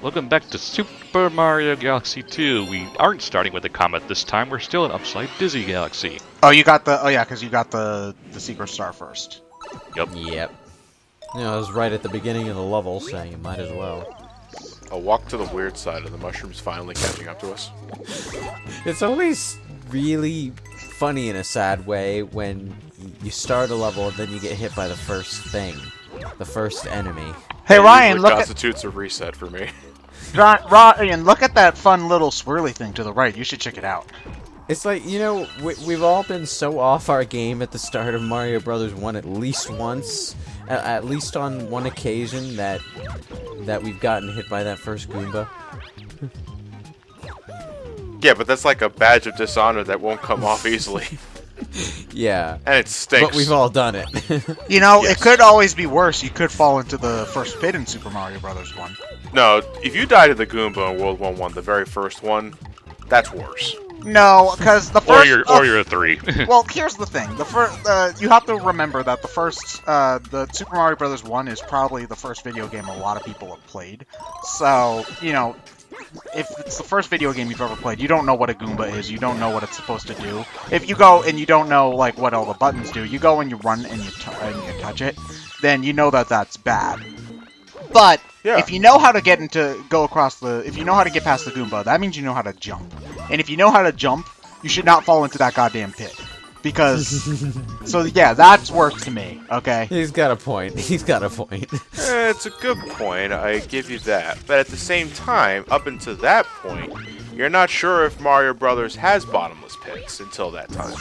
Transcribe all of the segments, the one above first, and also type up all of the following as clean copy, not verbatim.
Welcome back to Super Mario Galaxy 2. We aren't starting with the comet this time. We're still in Upside Dizzy Galaxy. Oh, you got the... Oh, yeah, because you got the secret star first. Yep. Yep. You know, it was right at the beginning of the level, so you might as well. A walk to the weird side of the mushrooms finally catching up to us. It's always really funny in a sad way when you start a level and then you get hit by the first thing. The first enemy. Hey, Ryan, It look at... constitutes a reset for me. Ryan, look at that fun little swirly thing to the right. You should check it out. It's like, you know, we've all been so off our game at the start of Mario Brothers 1 at least once. At least on one occasion that we've gotten hit by that first Goomba. Yeah, but that's like a badge of dishonor that won't come off easily. Yeah. And it stinks. But we've all done it. You know, Yes. It could always be worse. You could fall into the first pit in Super Mario Brothers 1. No, if you die to the Goomba in World War 1, the very first one, that's worse. No, because the first... Or you're a 3. Well, here's the thing. The first, you have to remember that the Super Mario Brothers 1 is probably the first video game a lot of people have played. So, you know, if it's the first video game you've ever played, you don't know what a Goomba is. You don't know what it's supposed to do. If you go and you don't know like what all the buttons do, you go and you run and you touch it, then you know that that's bad. But Yeah. if you know how to if you know how to get past the Goomba, that means you know how to jump. And if you know how to jump, you should not fall into that goddamn pit. Because, so yeah, that's worse to me, okay? He's got a point. He's got a point. It's a good point, I give you that. But at the same time, up until that point, you're not sure if Mario Brothers has bottomless pits until that time.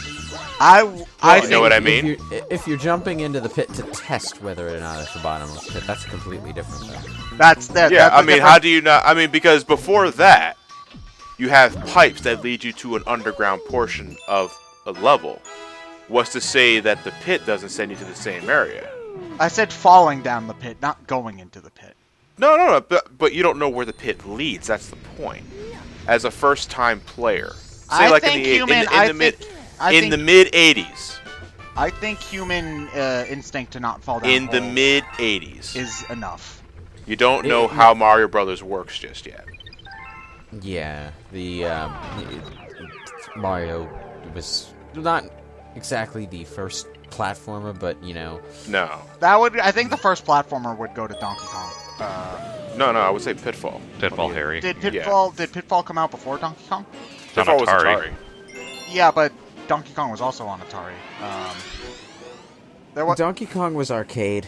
I You know what I mean? If you're jumping into the pit to test whether or not it's a bottomless pit, that's completely different, though. That's that. Yeah, that's I a mean, different- how do you not? I mean, because before that, you have pipes that lead you to an underground portion of a level. What's to say that the pit doesn't send you to the same area? I said falling down the pit, not going into the pit. No, but you don't know where the pit leads. That's the point. As a first-time player, say I like think in the human. mid '80s, I think human instinct to not fall down in the holes mid '80s, is enough. you don't know how Mario Brothers works just yet. Yeah, the Mario was not exactly the first platformer, but you know. No, I think the first platformer would go to Donkey Kong. no, I would say Pitfall. Pitfall Harry. Did Pitfall come out before Donkey Kong? On Pitfall was Atari. Atari. Yeah, but Donkey Kong was also on Atari. There was. Donkey Kong was arcade.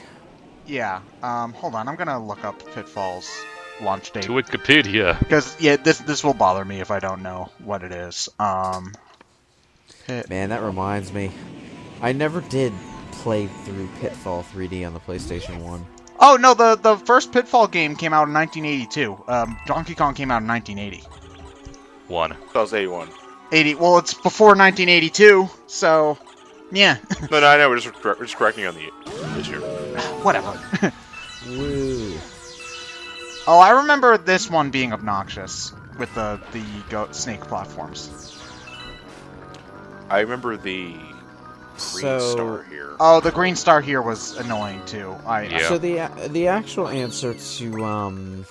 Yeah. Hold on, I'm gonna look up Pitfall's launch date. To Wikipedia. Because yeah, this will bother me if I don't know what it is. Man, that reminds me. I never did play through Pitfall 3D on the PlayStation 1. Oh no, the first Pitfall game came out in 1982. Donkey Kong came out in 1980. 1. That was '81. 80. Well, it's before 1982, so yeah. No, I know. We're just correcting on the issue. Whatever. Woo. Oh, I remember this one being obnoxious with the snake platforms. I remember the green star here. Oh, the green star here was annoying too. Yeah. So the actual answer to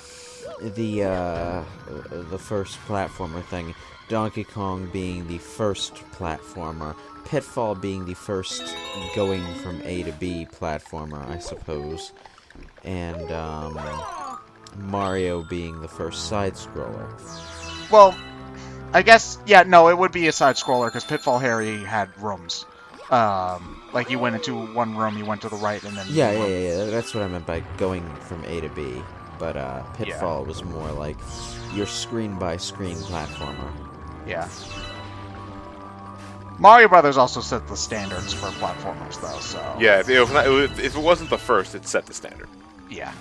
the first platformer thing, Donkey Kong being the first platformer, Pitfall being the first going from A to B platformer, I suppose, and Mario being the first side scroller. Well, I guess yeah. No, it would be a side scroller because Pitfall Harry had rooms. Like you went into one room, you went to the right, and then Yeah. That's what I meant by going from A to B. But Pitfall was more like your screen-by-screen platformer. Yeah. Mario Brothers also set the standards for platformers, though. So Yeah, if it wasn't the first, it set the standard. yeah.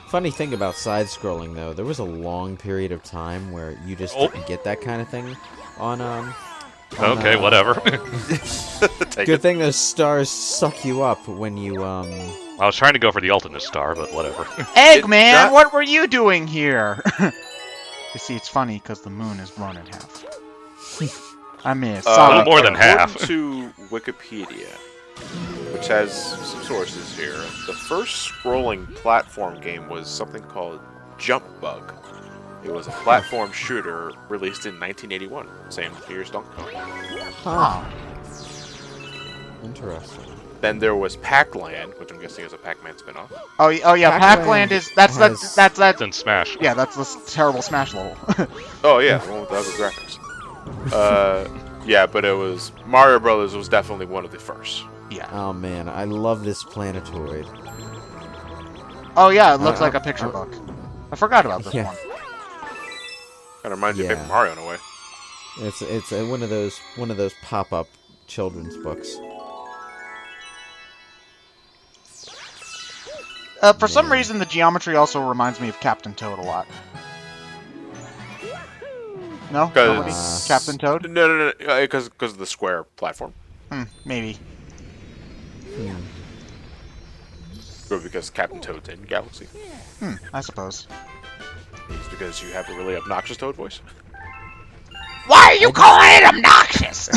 Funny thing about side-scrolling, though, there was a long period of time where you just didn't get that kind of thing on Okay, whatever. Good thing those stars suck you up when you I was trying to go for the ultimate star, but whatever. Eggman, what were you doing here? You see, it's funny because the moon is blown in half. I mean, it's a little more than half. According to Wikipedia, which has some sources here, the first scrolling platform game was something called Jump Bug. It was a platform shooter released in 1981. Same year as Donkey Kong. Huh. Interesting. Then there was Pac-Land, which I'm guessing is a Pac-Man spin-off. Oh yeah, Pac-Land Pac-Land is that's Then Smash. yeah, that's the terrible Smash level. Oh yeah, the one with the ugly graphics. Yeah, but it was Mario Brothers was definitely one of the first. Yeah. Oh man, I love this planetoid. Oh yeah, it looks like a picture book. I forgot about this Yeah. one. Kind of reminds me of Yeah. Paper Mario in a way. It's one of those pop-up children's books. For some reason, the geometry also reminds me of Captain Toad a lot. No? 'Cause- Nobody? Captain Toad? No, because of the square platform. Maybe. Or because Captain Toad's in Galaxy. I suppose. It's because you have a really obnoxious Toad voice. Why are you calling it obnoxious?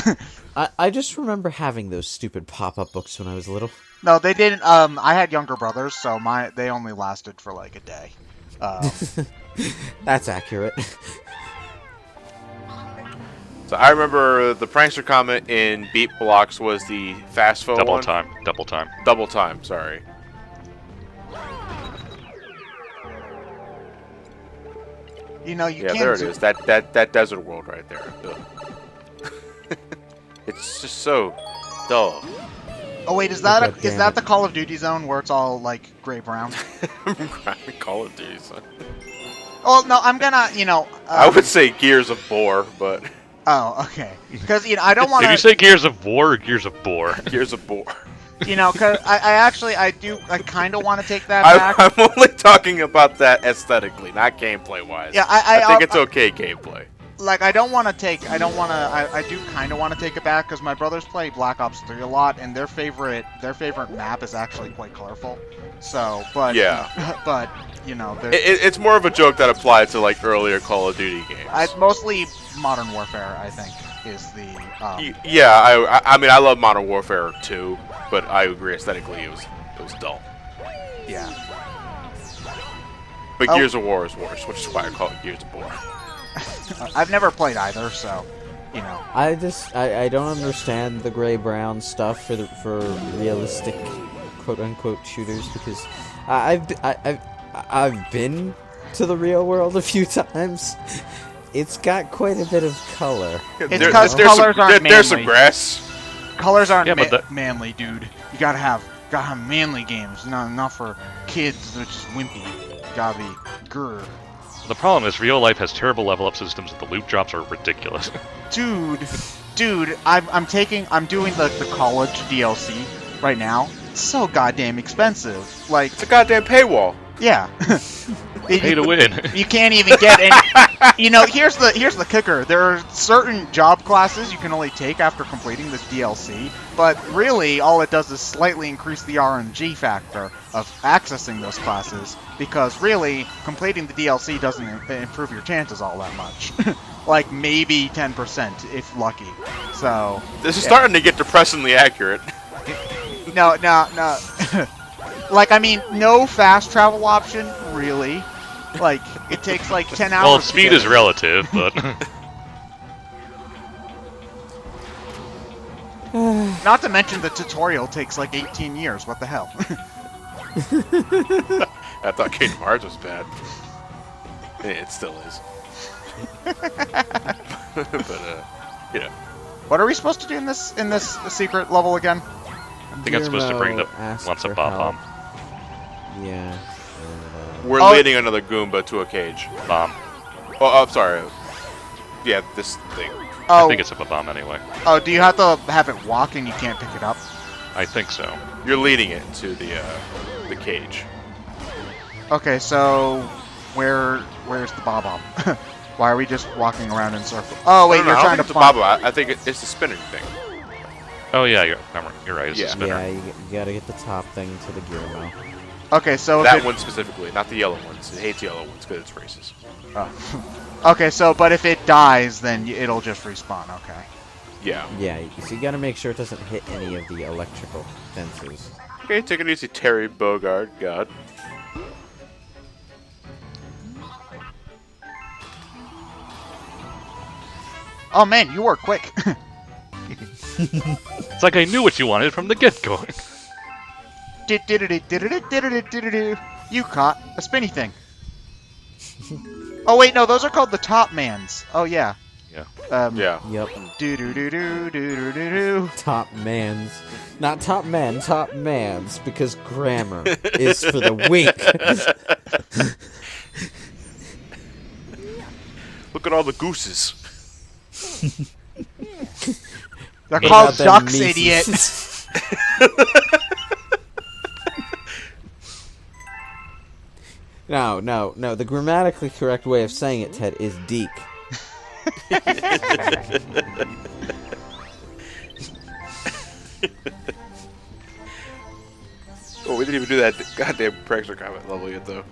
I just remember having those stupid pop-up books when I was little. No, they didn't. I had younger brothers, so they only lasted for like a day. That's accurate. So I remember the prankster comment in Beat Blocks was the fast forward Double one. time. Double time. Double time, sorry. You know, you Yeah, can't. there it is. That desert world right there. Ugh. It's just so dull. Oh wait, is that God damn is that it. the Call of Duty zone where it's all like gray brown? Call of Duty, son. Oh no, I'm gonna, I would say Gears of War, but Oh, okay. Because I don't want Did you to. say Gears of War or Gears of Boar? Gears of War. Because I kind of want to take that back. I'm only talking about that aesthetically, not gameplay wise. Yeah, I think it's okay gameplay. Like I do kind of want to take it back because my brothers play Black Ops 3 a lot, and their favorite map is actually quite colorful. So, but Yeah. but It's more of a joke that applied to like earlier Call of Duty games. mostly Modern Warfare, I think, is the. Yeah, I mean I love Modern Warfare 2, but I agree aesthetically it was dull. Yeah. But Oh. Gears of War is worse, which is why I call it Gears of War. I've never played either, so I don't understand the gray-brown stuff for realistic quote-unquote shooters because I've been to the real world a few times. It's got quite a bit of color. It's 'cause colors aren't There's some manly. grass. colors aren't Yeah, but manly, dude. You gotta have manly games, not for kids which is wimpy. Gotta be grr. The problem is real life has terrible level up systems and the loot drops are ridiculous. Dude, I'm doing the college DLC right now. It's so goddamn expensive. Like, It's a goddamn paywall. yeah. Pay to win. You can't even get any. Here's the kicker. There are certain job classes you can only take after completing this DLC, but really all it does is slightly increase the RNG factor of accessing those classes, because really completing the DLC doesn't improve your chances all that much. Like maybe 10% if lucky. So This is starting to get depressingly accurate. no. Like, I mean, no fast travel option, really. Like, it takes like 10 hours. Well, to speed get is it. relative, but Not to mention the tutorial takes like 18 years. What the hell? I thought Kingdom Hearts was bad. It still is. But yeah. What are we supposed to do in this secret level again? I think I'm supposed to bring the asked once a for bomb help. bomb. Yeah. We're Oh. leading another Goomba to a cage. Bomb. Oh, I'm sorry. Yeah, this thing. Oh, I think it's a bomb anyway. oh, do you have to have it walk and you can't pick it up? I think so. You're leading it to the cage. Okay, so where's the bob-omb? Why are we just walking around in circles? Oh wait, No, you're I don't trying think to it's a find. bobble. I think it's the spinning thing. Oh yeah, you're right. It's Yeah. a spinner. Yeah, you gotta get the top thing to the gear mill. Okay, so if That it, one specifically, not the yellow ones. It hates yellow ones because it's racist. okay, so but if it dies, then it'll just respawn. Okay. Yeah. Yeah, so you gotta make sure it doesn't hit any of the electrical fences. Okay, take it easy, Terry Bogard. God. Oh man, you were quick. It's like I knew what you wanted from the get-go. You caught a spinny thing. Oh wait, no, those are called the Topmans. Oh yeah. Yeah. Yeah. Yep. Do do do do do do do do. Topmans. Not top men, Topmans, because grammar is for the weak. Look at all the gooses. They're What called about them ducks, Mises? idiot. No. The grammatically correct way of saying it, Ted, is deek. Oh, we didn't even do that goddamn prankster comment level yet, though.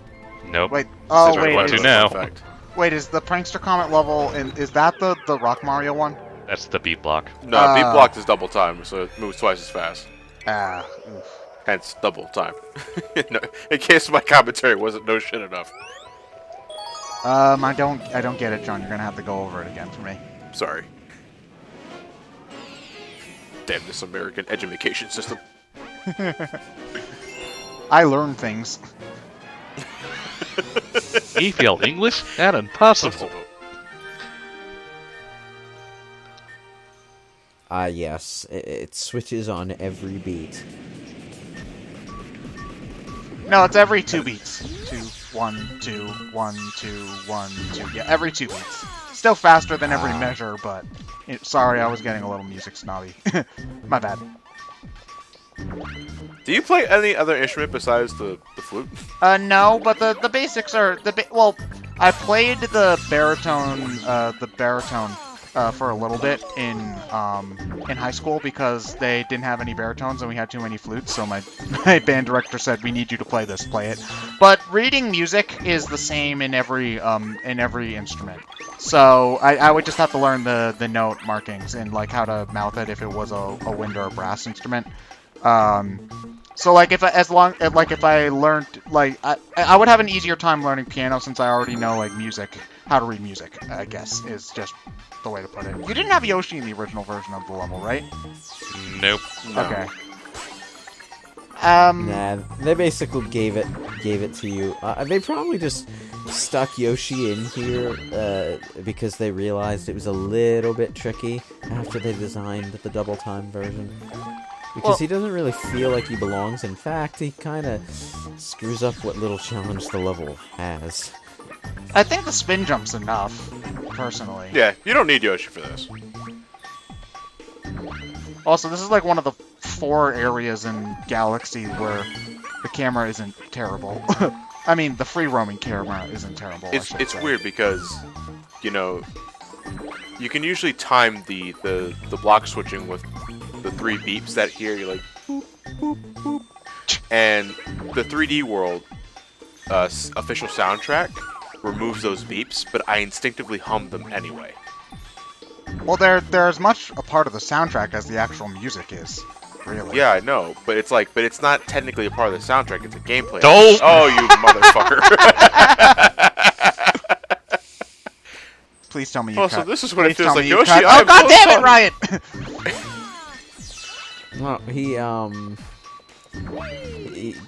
Nope. Wait. Oh Sorry, wait. what to Is, now? Fact. wait. Is the prankster comment level? Is that the Rock Mario one? That's the beat block. No, beat blocked is double time, so it moves twice as fast. Ah. Oof. Hence, double time. No, in case my commentary wasn't no shit enough. I don't get it, John. You're gonna have to go over it again for me. Sorry. Damn this American education system. I learn things. He failed English? That impossible. Ah, yes. It switches on every beat. No, it's every 2 beats. 2, 1, 2, 1, 2, 1, 2. Yeah, every 2 beats. Still faster than every measure, but sorry, I was getting a little music snobby. My bad. Do you play any other instrument besides the flute? No, but the basics are well. I played the baritone for a little bit in high school because they didn't have any baritones and we had too many flutes. So my band director said, "We need you to play this. Play it." But reading music is the same in every instrument. So I would just have to learn the note markings and like how to mouth it if it was a wind or a brass instrument. So like if I learned like I would have an easier time learning piano since I already know like music, how to read music, I guess is just the way to put it. You didn't have Yoshi in the original version of the level, right? Nope. No. Okay. Nah, they basically gave it to you. They probably just stuck Yoshi in here because they realized it was a little bit tricky after they designed the double time version. Because he doesn't really feel like he belongs. In fact, he kind of screws up what little challenge the level has. I think the spin jump's enough, personally. Yeah, you don't need Yoshi for this. Also, this is like one of the 4 areas in Galaxy where the camera isn't terrible. I mean, the free-roaming camera isn't terrible. It's weird because, you know, you can usually time the block switching with the 3 beeps that here. You're like, boop, boop, boop. And the 3D World official soundtrack removes those beeps, but I instinctively hum them anyway. Well, they're as much a part of the soundtrack as the actual music is, really. Yeah, I know, but it's not technically a part of the soundtrack. It's a gameplay. Don't! Oh, you motherfucker! Please tell me you Oh, cut. so this is what it Please feels tell like, me you Yoshi. cut. I Oh, am God so damn it, sorry. Ryan! Well, he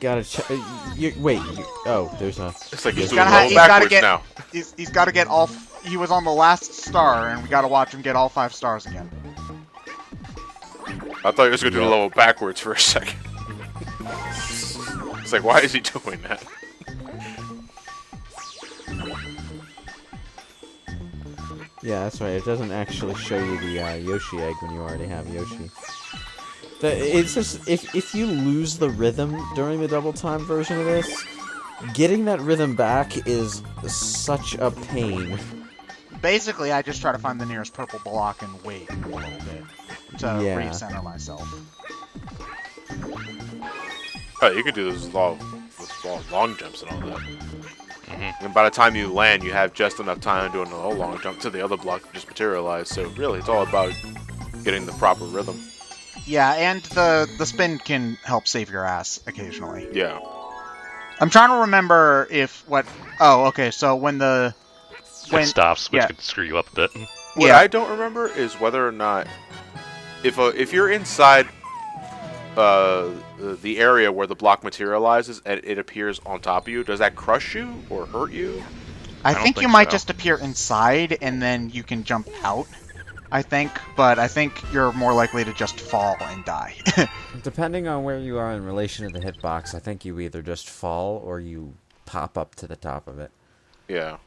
got a oh, there's a... It's like he's He's doing gotta, roll he's gotta backwards get. now. He's got to get all. He was on the last star, and we got to watch him get all 5 stars again. I thought he was going to do the level backwards for a second. It's like, why is he doing that? Yeah, that's right. It doesn't actually show you the Yoshi egg when you already have Yoshi. It's just if you lose the rhythm during the double time version of this, getting that rhythm back is such a pain. Basically, I just try to find the nearest purple block and wait a little bit to recenter myself. Oh, you can do this with all long jumps and all that. And by the time you land, you have just enough time to do another long jump to the other block to just materialize. So really, it's all about getting the proper rhythm. Yeah, and the spin can help save your ass occasionally. Yeah. I'm trying to remember if what. Oh, okay. So when It stops, which yeah. could screw you up a bit. What Yeah. I don't remember is whether or not if you're inside the area where the block materializes and it appears on top of you, does that crush you or hurt you? I don't think you think might so. just appear inside and then you can jump out. I think, but I think you're more likely to just fall and die. Depending on where you are in relation to the hitbox, I think you either just fall or you pop up to the top of it. Yeah.